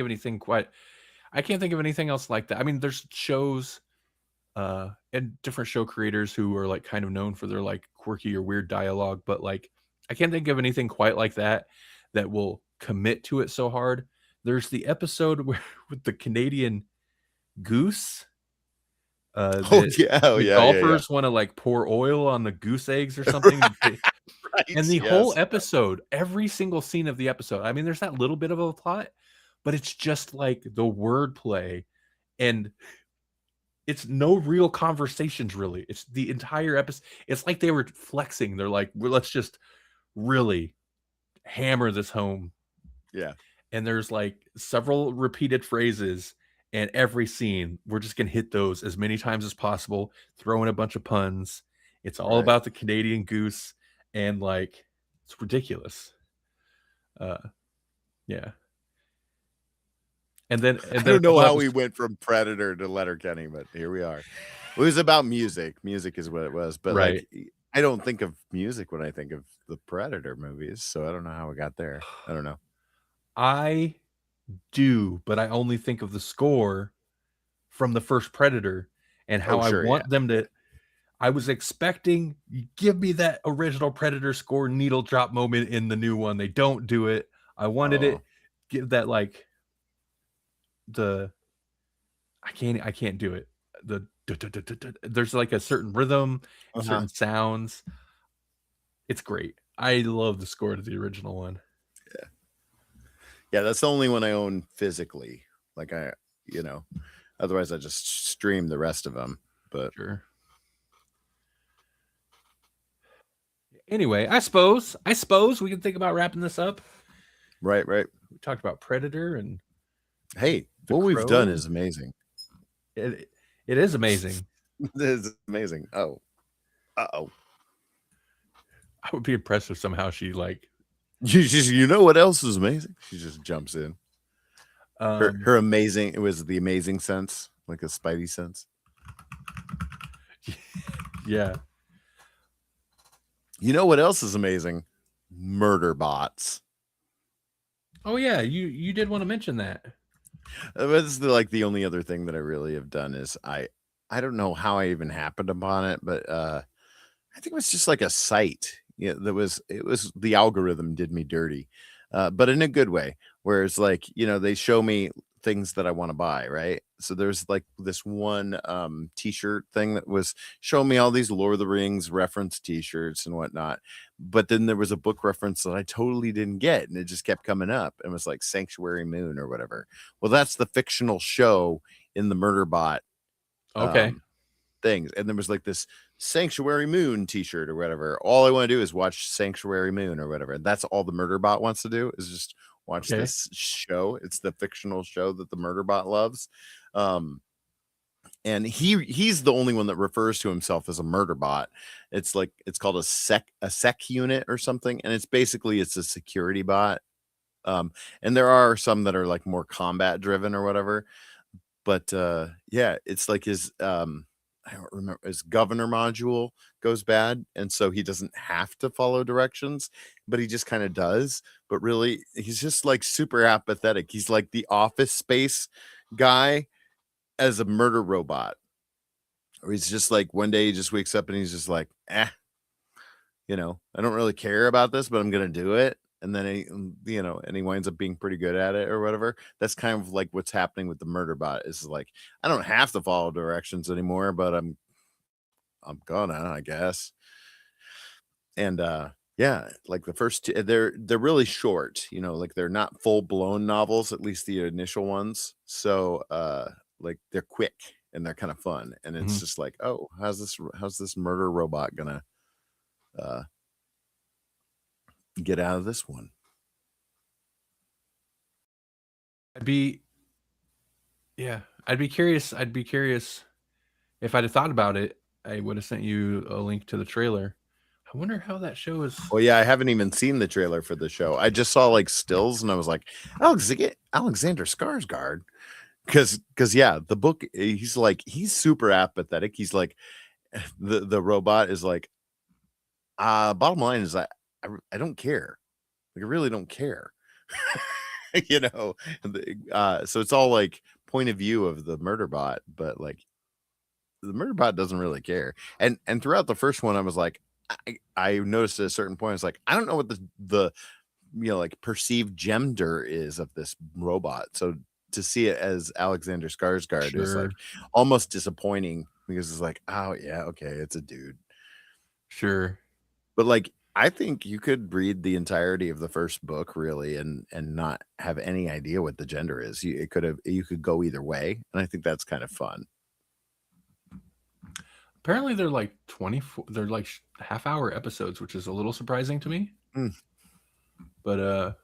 of anything else like that. I mean, there's shows and different show creators who are like kind of known for their like quirky or weird dialogue, but like I can't think of anything quite like that that will commit to it so hard. There's the episode where with the Canadian goose, Oh, yeah. Oh, the yeah, yeah, yeah. golfers want to like pour oil on the goose eggs or something. And Right, the whole yes. episode, every single scene of the episode, I mean, there's that little bit of a plot, but it's just like the wordplay and it's no real conversations really. It's the entire episode. It's like they were flexing. They're like, well, let's just really hammer this home. Yeah, And there's like several repeated phrases, and every scene, we're just gonna hit those as many times as possible, throw in a bunch of puns. It's all right. about the Canadian goose, and like it's ridiculous. Uh yeah. And I then a don't know couple how we episodes went from Predator to Letterkenny, but here we are. It was about music. Music is what it was, but, right. like, I don't think of music when I think of the Predator movies, so I don't know how we got there. I don't know. I do, but I only think of the score from the first Predator and how Oh, I sure, yeah, want them yeah. to. I was expecting, give me that original Predator score needle drop moment in the new one. They don't do it. I wanted Oh, it, give that like the I can't do it. The there's like a certain rhythm, uh-huh. certain sounds. It's great. I love the score to the original one. Yeah. Yeah, that's the only one I own physically. Like, you know, otherwise I just stream the rest of them, but Sure. Anyway, I suppose we can think about wrapping this up. right, right. We talked about Predator and Hey, The what we've done Crow. is amazing. It it is amazing. This is amazing. Oh, uh-oh. I would be impressed if somehow she like You know what else is amazing? She just jumps in. Her um her amazing, it was the amazing sense, like a spidey sense. yeah. You know what else is amazing? Murder bots. Oh yeah, you did want to mention that. That's the only other thing that I really have done is I don't know how I even happened upon it, but I think it was just like a site. Yeah, it was the algorithm did me dirty, but in a good way. Whereas, like, they show me things that I want to buy, right? So there's like this one t-shirt thing that was showing me all these Lord of the Rings reference t-shirts and whatnot. But then there was a book reference that I totally didn't get, and it just kept coming up and was like Sanctuary Moon or whatever. Well, that's the fictional show in the Murderbot Okay. um things. And there was like this Sanctuary Moon t-shirt or whatever. All I want to do is watch Sanctuary Moon or whatever. That's all the Murderbot wants to do, is just watch Okay. this show. It's the fictional show that the Murderbot loves. Um, and he's the only one that refers to himself as a murder bot. It's called a sec unit or something, and it's a security bot. And there are some that are like more combat driven or whatever, but yeah, it's like his I don't remember, his governor module goes bad, and so he doesn't have to follow directions, but he just kind of does. But really, he's just like super apathetic. He's like the Office Space guy as a murder robot. Or he's just like, one day he just wakes up and he's just like, I don't really care about this, but I'm gonna do it. And then he winds up being pretty good at it or whatever. That's kind of like what's happening with the murder bot, is like, I don't have to follow directions anymore, but I'm gonna, I guess. And yeah, like the first two, they're really short, like they're not full blown novels, at least the initial ones. So like they're quick and they're kind of fun. And it's Mhm. just like, oh, how's this murder robot gonna uh get out of this one? I'd be Yeah, I'd be curious. I'd be curious if I'd have thought about it. I would have sent you a link to the trailer. I wonder how that show is. Well, yeah, I haven't even seen the trailer for the show. I just saw like stills, and I was like, Alexander Skarsgård, because yeah, the book, he's super apathetic. He's like, the robot is like, bottom line is I don't care. Like, I really don't care. You know, so it's all like point of view of the murder bot, but like the murder bot doesn't really care. And throughout the first one, I was like, I noticed at a certain point, I was like, I don't know what the like perceived gender is of this robot. So to see it as Alexander Skarsgård is like Sure, almost disappointing, because it's like, oh yeah, okay, it's a dude. sure. But like, I think you could read the entirety of the first book really and not have any idea what the gender is. You could go either way, and I think that's kind of fun. Apparently, they're like 24. They're like half-hour episodes, which is a little surprising to me. Mm. But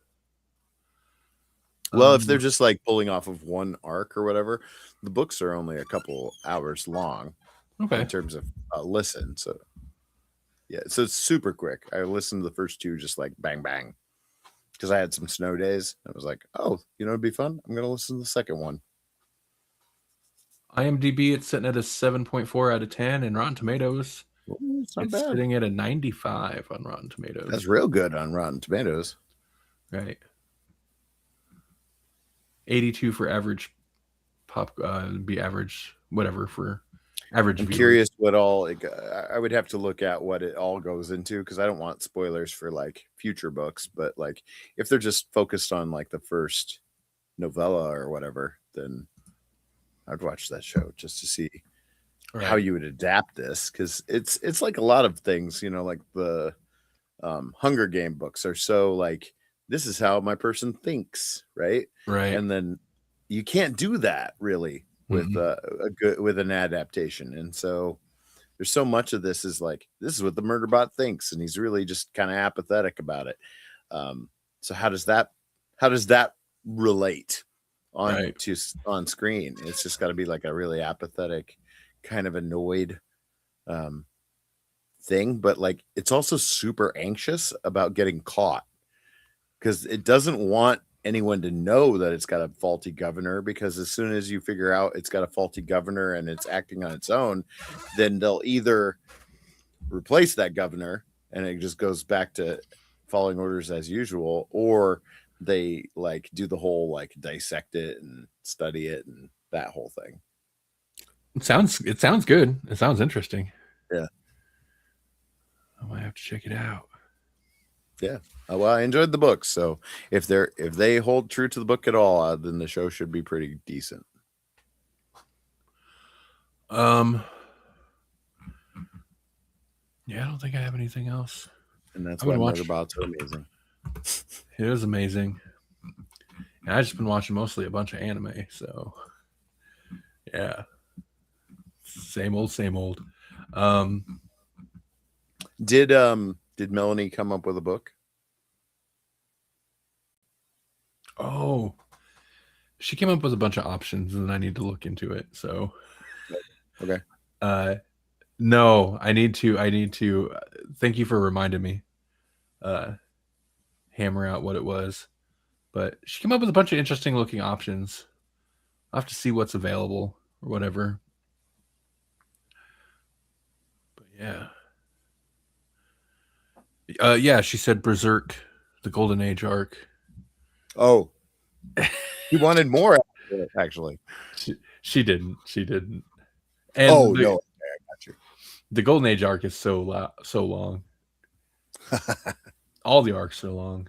Well, if they're just like pulling off of one arc or whatever, the books are only a couple hours long okay. in terms of listen. So yeah, so it's super quick. I listened to the first two just like bang bang, because I had some snow days. I was like, oh, it'd be fun. I'm gonna listen to the second one. IMDb, it's sitting at a 7.4 out of 10, and Rotten Tomatoes, Ooh, it's not it's bad. sitting at a 95 on Rotten Tomatoes. That's real good on Rotten Tomatoes. Right. 82 for average be average, whatever, for average I'm viewers. curious what all I would have to look at what it all goes into, because I don't want spoilers for like future books. But like, if they're just focused on like the first novella or whatever, then I'd watch that show just to see how you would adapt this, because it's like a lot of things, like the Hunger Game books are so like, this is how my person thinks, right? Right. And then you can't do that really with with an adaptation. And so there's so much of this is like, this is what the murder bot thinks, and he's really just kind of apathetic about it. So how does that relate on screen? It's just got to be like a really apathetic, kind of annoyed thing, but like, it's also super anxious about getting caught, because it doesn't want anyone to know that it's got a faulty governor, because as soon as you figure out it's got a faulty governor and it's acting on its own, then they'll either replace that governor and it just goes back to following orders as usual, or they like do the whole like dissect it and study it and that whole thing. It sounds good. It sounds interesting. Yeah. I might have to check it out. Yeah. Well, I enjoyed the book, so if they hold true to the book at all, then the show should be pretty decent. Yeah, I don't think I have anything else. And that's why Murderbot's so amazing. It is amazing. And I've just been watching mostly a bunch of anime, so yeah. Same old, same old. Did Melanie come up with a book? Oh, she came up with a bunch of options, and I need to look into it. So, okay. No, I need to. Thank you for reminding me. Hammer out what it was, but she came up with a bunch of interesting looking options. I'll have to see what's available or whatever. But yeah. Yeah, she said Berserk, the Golden Age arc. Oh, he wanted more, actually. She didn't. And no, okay, I got you. The Golden Age arc is so long. All the arcs are long.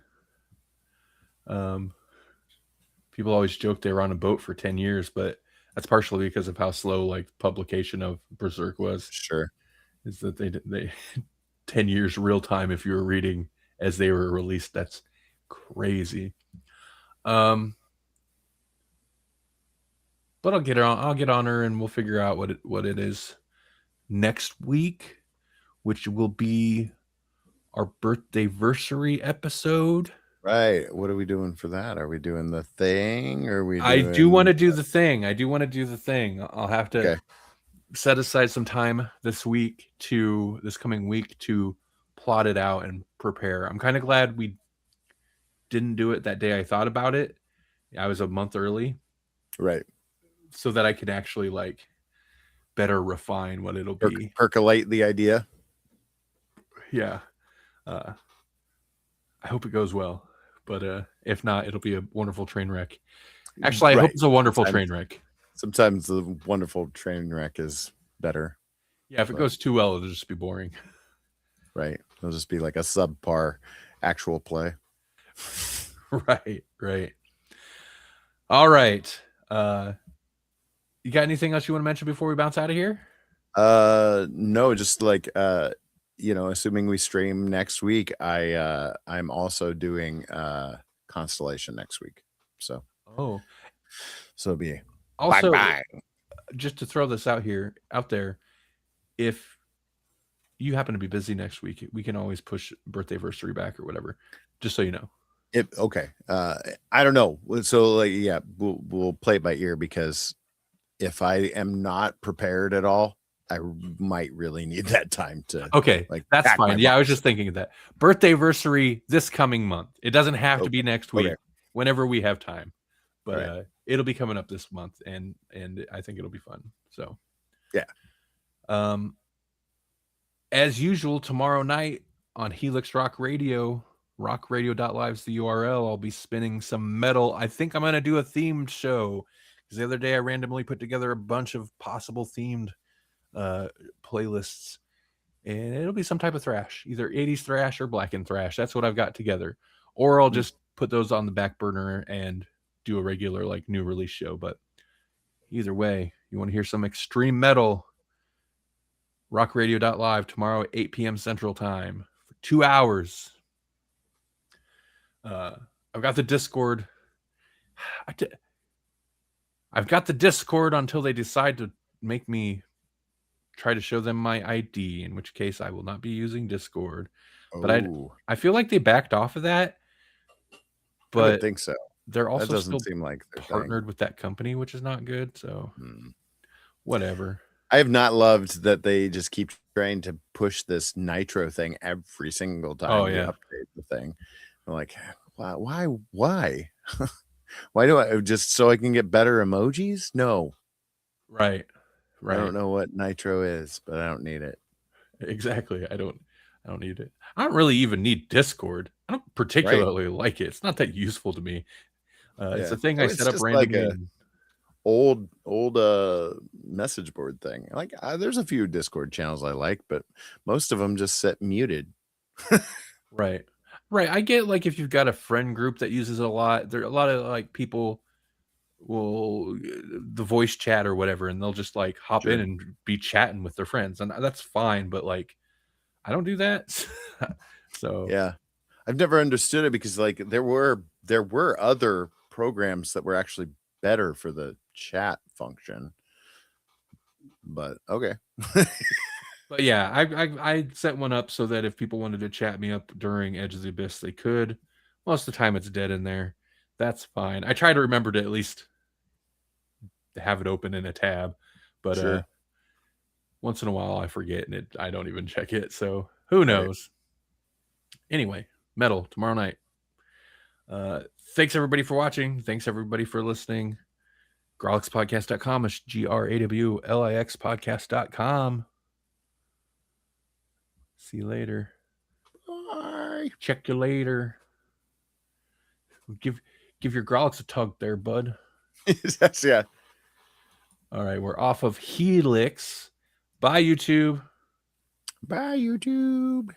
People always joke they were on a boat for 10 years, but that's partially because of how slow like publication of Berserk was. Sure. Is that they 10 years real time if you were reading as they were released. That's crazy. But I'll get on her and we'll figure out what it is next week, which will be our birthday-versary episode. Right. What are we doing for that? Are we doing the thing? Or are we I do want doing to do the thing. I'll have to okay? set aside some time this coming week to plot it out and prepare. I'm kind of glad we didn't do it that day I thought about it. I was a month early, Right. so that I could actually like better refine what it'll be. Percolate the idea. Yeah. I hope it goes well, but if not, it'll be a wonderful train wreck. Actually, I hope it's a wonderful train wreck. Sometimes the wonderful train wreck is better. Yeah, if it goes too well, it'll just be boring. Right. It'll just be like a subpar actual play. Right. All right. You got anything else you want to mention before we bounce out of here? No, just like assuming we stream next week, I'm also doing Constellation next week. So it'll be also bang. Just to throw this out there, if you happen to be busy next week, we can always push birthday anniversary back or whatever, just so you know. Okay. I don't know. So like, yeah, we'll play it by ear, because if I am not prepared at all, I might really need that time to. Okay, like that's pack my fine. Yeah, I was box. just thinking of that. Birthday anniversary this coming month. It doesn't have to be next week. Okay. Whenever we have time, but Right. It'll be coming up this month, and I think it'll be fun. So yeah. As usual, tomorrow night on Helix Rock Radio, rockradio.live is the URL. I'll be spinning some metal. I think I'm going to do a themed show, because the other day I randomly put together a bunch of possible themed playlists, and it'll be some type of thrash, either 80s thrash or blackened thrash. That's what I've got together. Or I'll just put those on the back burner and do a regular like new release show. But either way, you want to hear some extreme metal, rockradio.live tomorrow at 8 p.m. Central Time for 2 hours. I've got the Discord. I've got the Discord until they decide to make me try to show them my ID, in which case I will not be using Discord. But I feel like they backed off of that. But I would think so. They're also that doesn't still seem like partnered with that company, which is not good. So whatever. I have not loved that they just keep trying to push this Nitro thing every single time update the thing. I'm like, why? Why do I just so I can get better emojis? No. Right. I don't know what Nitro is, but I don't need it. Exactly. I don't need it. I don't really even need Discord. I don't particularly like it. It's not that useful to me. It's a thing I set up randomly. Like old message board thing. Like there's a few Discord channels I like, but most of them just sit muted. Right. I get like if you've got a friend group that uses it a lot, there are a lot of like people will the voice chat or whatever, and they'll just like hop in and be chatting with their friends, and that's fine. But like, I don't do that. So yeah, I've never understood it, because like there were other programs that were actually better for the chat function. But okay. But yeah, I set one up so that if people wanted to chat me up during Edge of the Abyss, they could. Most of the time it's dead in there. That's fine. I try to remember to at least have it open in a tab, but once in a while I forget, and I don't even check it. So who knows? Anyway, metal tomorrow night. Thanks everybody for watching. Thanks everybody for listening. Grawlixpodcast.com is GRAWLIX podcast.com. See you later. Bye. Check you later. Give your Grawlix a tug there, bud. Yeah. All right, we're off of Helix. Bye, YouTube. Bye, YouTube.